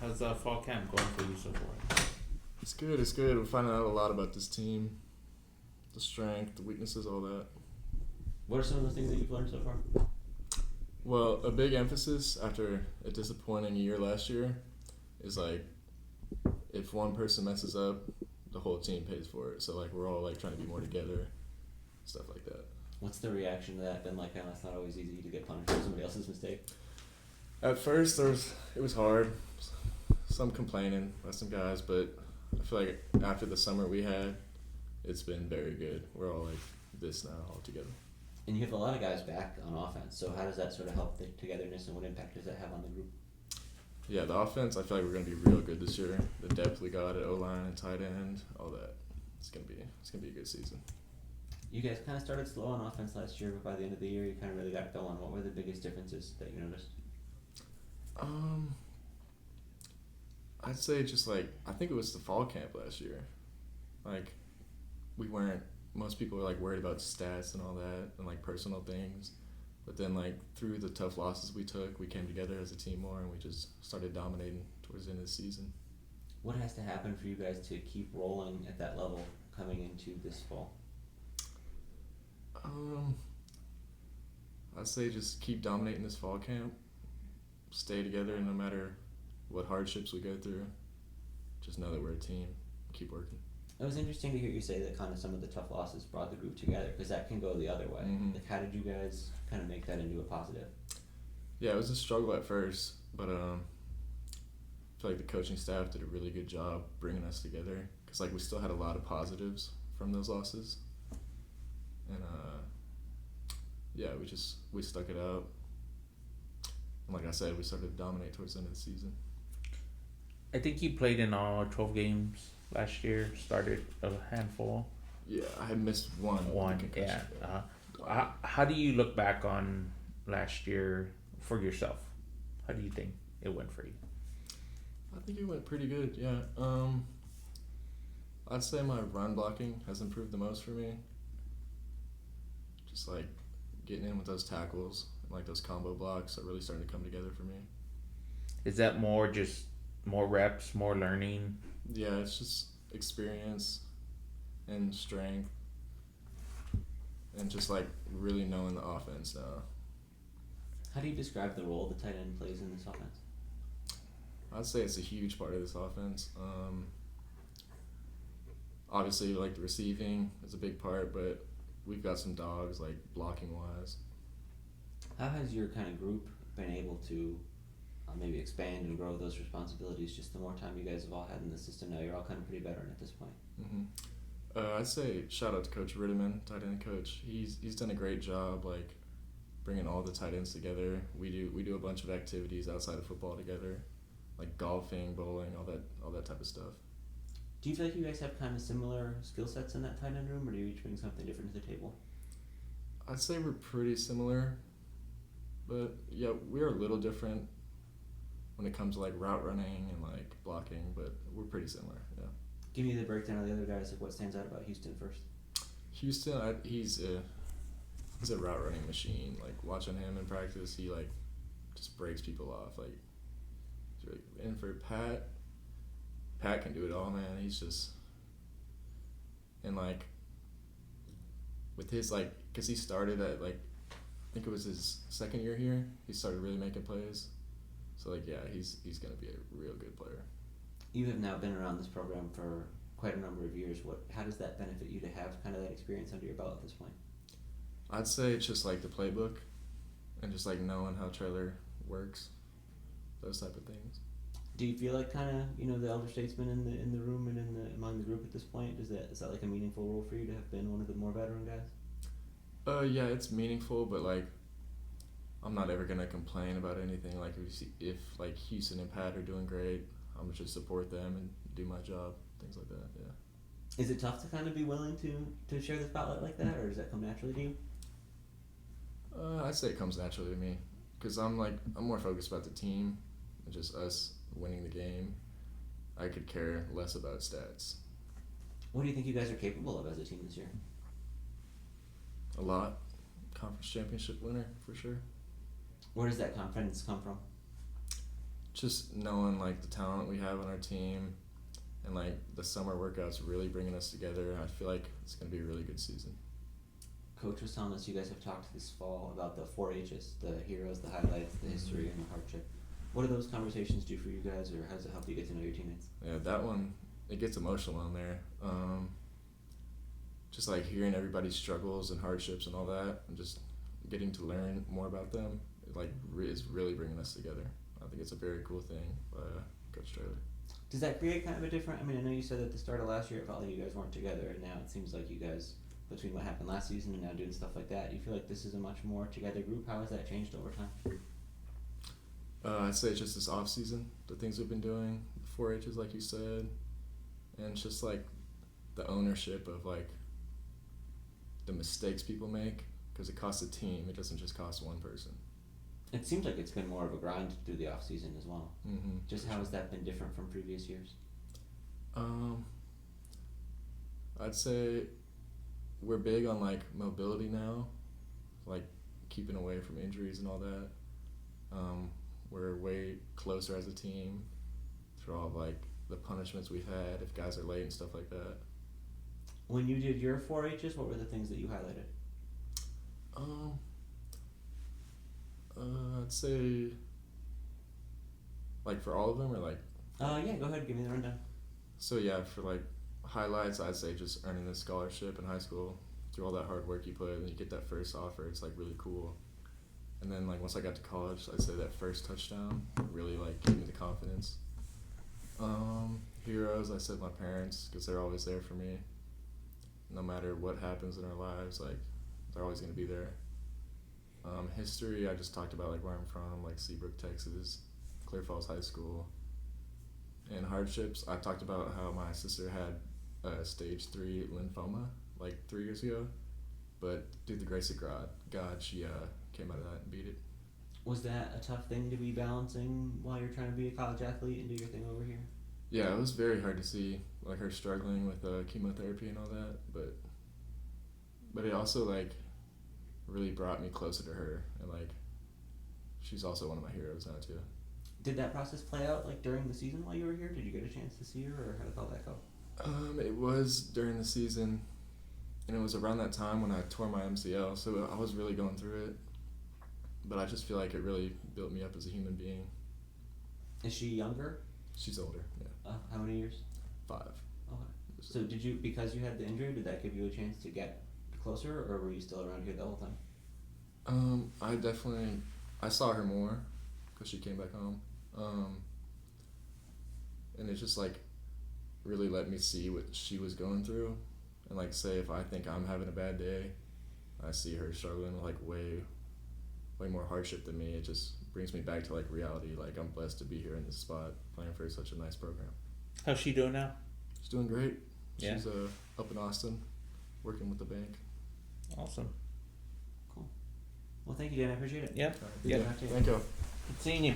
How's fall camp going for you so far? It's good. It's good. We're finding out a lot about this team, the strength, the weaknesses, all that. What are some of the things that you've learned so far? Well, a big emphasis after a disappointing year last year is like if one person messes up, the whole team pays for it. So like we're all like trying to be more together, stuff like that. What's the reaction to that been like? I know it's not always easy to get punished for somebody else's mistake. At first, it was hard. Some complaining by some guys, but I feel like after the summer we had, it's been very good. We're all like this now all together. And you have a lot of guys back on offense, so how does that sort of help the togetherness, and what impact does that have on the group? Yeah, the offense, I feel like we're going to be real good this year. The depth we got at O-line and tight end, all that. It's gonna be a good season. You guys kind of started slow on offense last year, but by the end of the year, you kind of really got going. What were the biggest differences that you noticed? I'd say just like I think it was the fall camp last year. Like most people were like worried about stats and all that and like personal things. But then like through the tough losses we took, we came together as a team more and we just started dominating towards the end of the season. What has to happen for you guys to keep rolling at that level coming into this fall? I'd say just keep dominating this fall camp. Stay together no matter what hardships we go through. Just know that we're a team. Keep working. It was interesting to hear you say that kind of some of the tough losses brought the group together, because that can go the other way. Mm-hmm. Like, how did you guys kind of make that into a positive? Yeah, it was a struggle at first, but I feel like the coaching staff did a really good job bringing us together. Because like we still had a lot of positives from those losses, and yeah, we stuck it out. And like I said, we started to dominate towards the end of the season. I think you played in all 12 games last year. Started a handful. Yeah, I had missed one. Yeah. How do you look back on last year for yourself? How do you think it went for you? I think it went pretty good. Yeah. I'd say my run blocking has improved the most for me. Just like getting in with those tackles and like those combo blocks are really starting to come together for me. Is that more reps, more learning? Yeah, it's just experience and strength and just like really knowing the offense now. How do you describe the role the tight end plays in this offense? I'd say it's a huge part of this offense. Obviously, like the receiving is a big part, but we've got some dogs like blocking wise. How has your kind of group been able to maybe expand and grow those responsibilities just the more time you guys have all had in the system now? You're all kind of pretty veteran at this point. Mm-hmm. I'd say shout out to Coach Ritterman, tight end coach. He's done a great job like bringing all the tight ends together. We do a bunch of activities outside of football together, like golfing, bowling, all that type of stuff. Do you feel like you guys have kind of similar skill sets in that tight end room, or do you each bring something different to the table? I'd say we're pretty similar, but yeah, we're a little different when it comes to like route running and like blocking, but we're pretty similar. Yeah. Give me the breakdown of the other guys, like what stands out about Houston first. Houston, he's a route running machine. Like watching him in practice, he like just breaks people off. Like, and for Pat can do it all, man. He's just, and like with his like, cause he started at like, I think it was his second year here. He started really making plays. So like, yeah, he's gonna be a real good player. You have now been around this program for quite a number of years. How does that benefit you to have kind of that experience under your belt at this point? I'd say it's just like the playbook, and just like knowing how trailer works, those type of things. Do you feel like kind of the elder statesman in the room and among the group at this point? Is that like a meaningful role for you to have been one of the more veteran guys? Yeah, it's meaningful, but like I'm not ever gonna complain about anything. Like if like Houston and Pat are doing great, I'm gonna just support them and do my job, things like that. Yeah. Is it tough to kind of be willing to share the spotlight like that, or does that come naturally to you? I'd say it comes naturally to me, cause I'm more focused about the team and just us winning the game. I could care less about stats. What do you think you guys are capable of as a team this year? A lot. Conference championship winner for sure. Where does that confidence come from? just knowing like the talent we have on our team, and like the summer workouts really bringing us together. I feel like it's gonna be a really good season. Coach was telling us you guys have talked this fall about the 4-H's, the heroes, the highlights, the history, and the hardship. What do those conversations do for you guys, or how does it help you get to know your teammates? Yeah, that one, it gets emotional in there. Just like hearing everybody's struggles and hardships and all that, and just getting to learn more about them, it like is really bringing us together. I think it's a very cool thing by Coach Trailer. Does that create kind of a different? I mean, I know you said at the start of last year it felt like you guys weren't together, and now it seems like you guys, between what happened last season and now doing stuff like that, you feel like this is a much more together group. How has that changed over time? I'd say it's just this off season, the things we've been doing, 4-H's like you said, and it's just like the ownership of like the mistakes people make, because it costs a team. It doesn't just cost one person. It seems like it's been more of a grind through the off season as well. Mm-hmm. Just how has that been different from previous years? I'd say we're big on like mobility now, like keeping away from injuries and all that. We're way closer as a team through all of like the punishments we've had if guys are late and stuff like that. When you did your 4-H's, what were the things that you highlighted? I'd say like for all of them, or like Yeah, go ahead, give me the rundown. so yeah, for like highlights, I'd say just earning the scholarship in high school through all that hard work you put, and you get that first offer. It's like really cool. And then like once I got to college, I'd say that first touchdown really like gave me the confidence. Heroes, I said my parents, because they're always there for me. No matter what happens in our lives, like they're always gonna be there. History, I just talked about like where I'm from, like Seabrook, Texas, Clear Falls High School. And hardships, I talked about how my sister had stage 3 lymphoma like 3 years ago, but through the grace of God, she came out of that and beat it. Was that a tough thing to be balancing while you're trying to be a college athlete and do your thing over here? Yeah, it was very hard to see like her struggling with chemotherapy and all that, but it also like really brought me closer to her, and like she's also one of my heroes now too. Did that process play out like during the season while you were here? Did you get a chance to see her, or how did all that go? It was during the season, and it was around that time when I tore my MCL, so I was really going through it. But I just feel like it really built me up as a human being. Is she younger? She's older, yeah. How many years? 5. Okay. So did you, because you had the injury, did that give you a chance to get closer, or were you still around here the whole time? I saw her more because she came back home. And it just like really let me see what she was going through, and like say if I think I'm having a bad day, I see her struggling with like way more hardship than me. It just brings me back to like reality. Like I'm blessed to be here in this spot playing for such a nice program. How's she doing now? She's doing great. Yeah. She's up in Austin working with the bank. Awesome. Cool. Well, thank you, Dan. I appreciate it. Yep. All right, Yeah. Thank you. Good seeing you.